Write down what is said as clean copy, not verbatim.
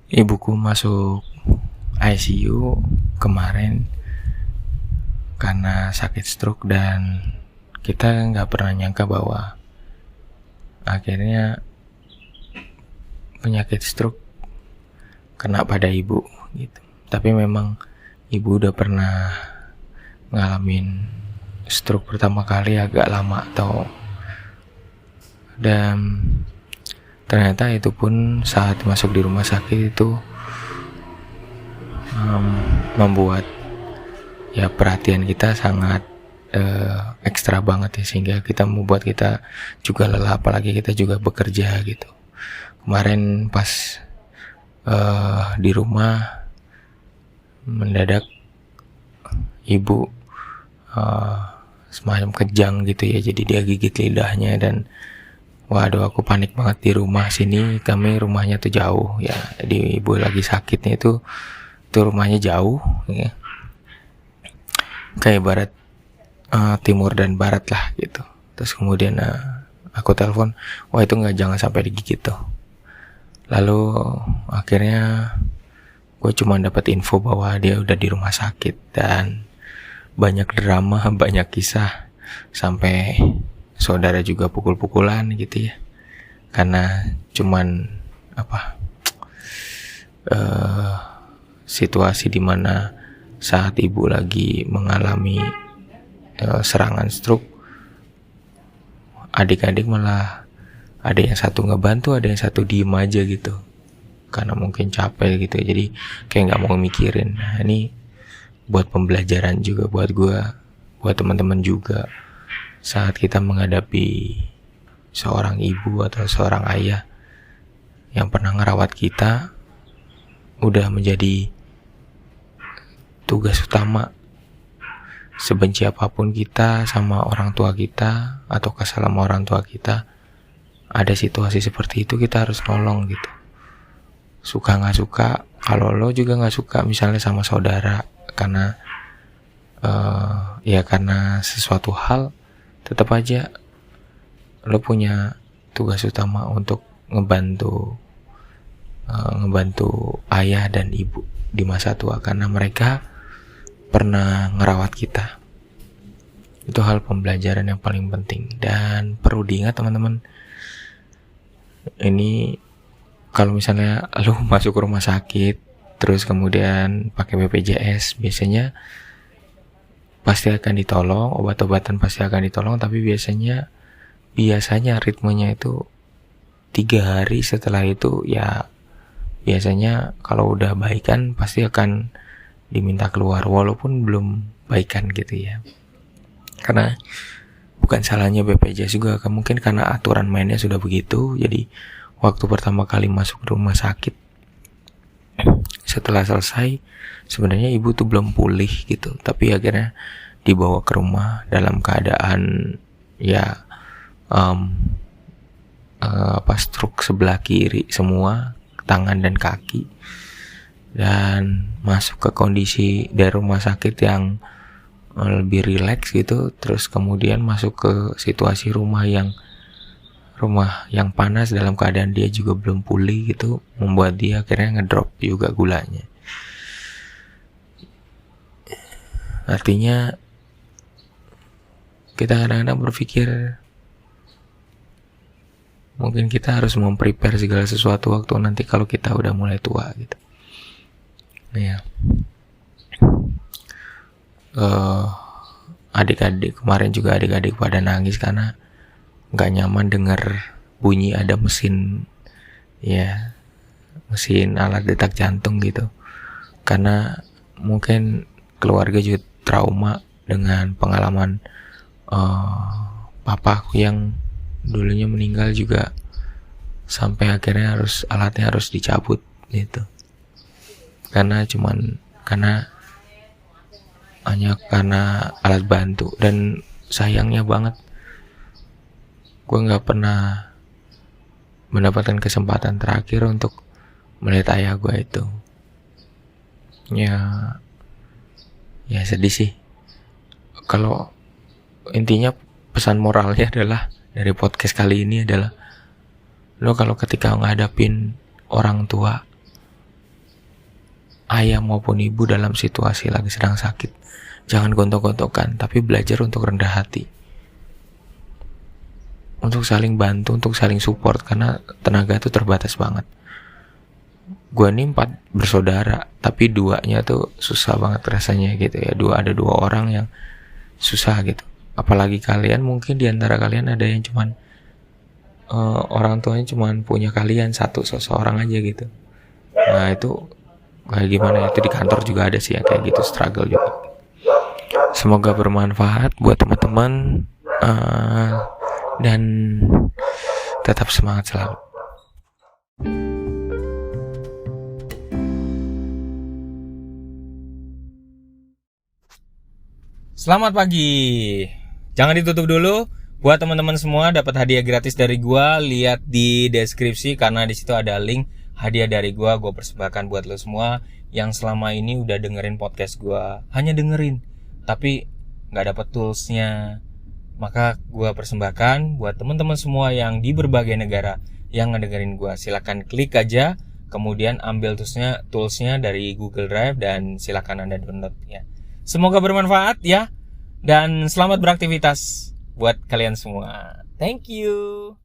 Ibuku masuk ICU kemarin karena sakit stroke, dan kita nggak pernah nyangka bahwa akhirnya penyakit stroke kena pada ibu gitu. Tapi memang ibu udah pernah ngalamin stroke pertama kali agak lama dan ternyata itu pun saat masuk di rumah sakit itu membuat ya perhatian kita sangat ekstra banget ya, sehingga membuat kita juga lelah, apalagi kita juga bekerja gitu. Kemarin pas di rumah mendadak ibu semacam kejang gitu ya, jadi dia gigit lidahnya, dan waduh, aku panik banget. Di rumah sini, kami rumahnya tuh jauh ya, di ibu lagi sakitnya itu rumahnya jauh ya, kayak barat timur dan barat lah gitu. Terus kemudian aku telepon, wah itu jangan sampai digigit tuh. Lalu akhirnya gue cuma dapat info bahwa dia udah di rumah sakit, dan banyak drama, banyak kisah, sampai saudara juga pukul-pukulan gitu ya, karena cuman situasi dimana saat ibu lagi mengalami serangan stroke, adik-adik malah ada yang satu ngebantu, ada yang satu diem aja gitu, karena mungkin capek gitu, jadi kayak nggak mau mikirin. Nah, ini buat pembelajaran juga buat gue, buat teman-teman juga, saat kita menghadapi seorang ibu atau seorang ayah yang pernah ngerawat kita, udah menjadi tugas utama. Sebenci apapun kita sama orang tua kita atau kesal sama orang tua kita, ada situasi seperti itu kita harus nolong gitu. Suka gak suka, kalau lo juga gak suka misalnya sama saudara karena karena sesuatu hal, tetap aja lo punya tugas utama untuk ngebantu ayah dan ibu di masa tua, karena mereka pernah ngerawat kita. Itu hal pembelajaran yang paling penting dan perlu diingat teman-teman. Ini kalau misalnya lo masuk rumah sakit terus kemudian pakai BPJS, biasanya pasti akan ditolong, obat-obatan pasti akan ditolong, tapi biasanya ritmenya itu 3 hari setelah itu ya, biasanya kalau udah baikan pasti akan diminta keluar walaupun belum baikan gitu ya. Karena bukan salahnya BPJS juga, mungkin karena aturan mainnya sudah begitu. Jadi waktu pertama kali masuk rumah sakit, setelah selesai sebenarnya ibu tuh belum pulih gitu, tapi akhirnya dibawa ke rumah dalam keadaan ya stroke sebelah kiri semua, tangan dan kaki, dan masuk ke kondisi dari rumah sakit yang lebih rileks gitu. Terus kemudian masuk ke situasi rumah yang panas dalam keadaan dia juga belum pulih gitu, membuat dia akhirnya ngedrop juga gulanya. Artinya kita kadang-kadang berpikir mungkin kita harus memprepare segala sesuatu waktu nanti kalau kita udah mulai tua gitu. Ya. Adik-adik kemarin juga adik-adik pada nangis karena nggak nyaman dengar bunyi ada mesin alat detak jantung gitu, karena mungkin keluarga juga trauma dengan pengalaman papaku yang dulunya meninggal juga, sampai akhirnya alatnya harus dicabut gitu, karena alat bantu. Dan sayangnya banget gue gak pernah mendapatkan kesempatan terakhir untuk melihat ayah gue itu. Ya sedih sih. Kalau intinya pesan moralnya adalah dari podcast kali ini adalah, lo kalau ketika ngadapin orang tua ayah maupun ibu dalam situasi lagi sedang sakit. Jangan gontok-gontokan, tapi belajar untuk rendah hati. Untuk saling bantu, untuk saling support, karena tenaga itu terbatas banget. Gue nih 4 bersaudara, tapi 2-nya tuh susah banget rasanya gitu ya. Ada 2 orang yang susah gitu. Apalagi kalian, mungkin diantara kalian ada yang cuman orang tuanya cuman punya kalian satu seseorang aja gitu. Nah itu kayak gimana ya, itu di kantor juga ada sih yang kayak gitu, struggle juga. Semoga bermanfaat buat teman-teman, dan tetap semangat selalu. Selamat pagi. Jangan ditutup dulu. Buat teman-teman semua dapat hadiah gratis dari gua, lihat di deskripsi karena di situ ada link hadiah dari gua persembahkan buat lo semua yang selama ini udah dengerin podcast gua. Hanya dengerin, tapi nggak dapat toolsnya. Maka gua persembahkan buat teman-teman semua yang di berbagai negara yang ngedengerin gua. Silakan klik aja, kemudian ambil toolsnya dari Google Drive dan silakan Anda download ya. Semoga bermanfaat ya, dan selamat beraktivitas buat kalian semua. Thank you.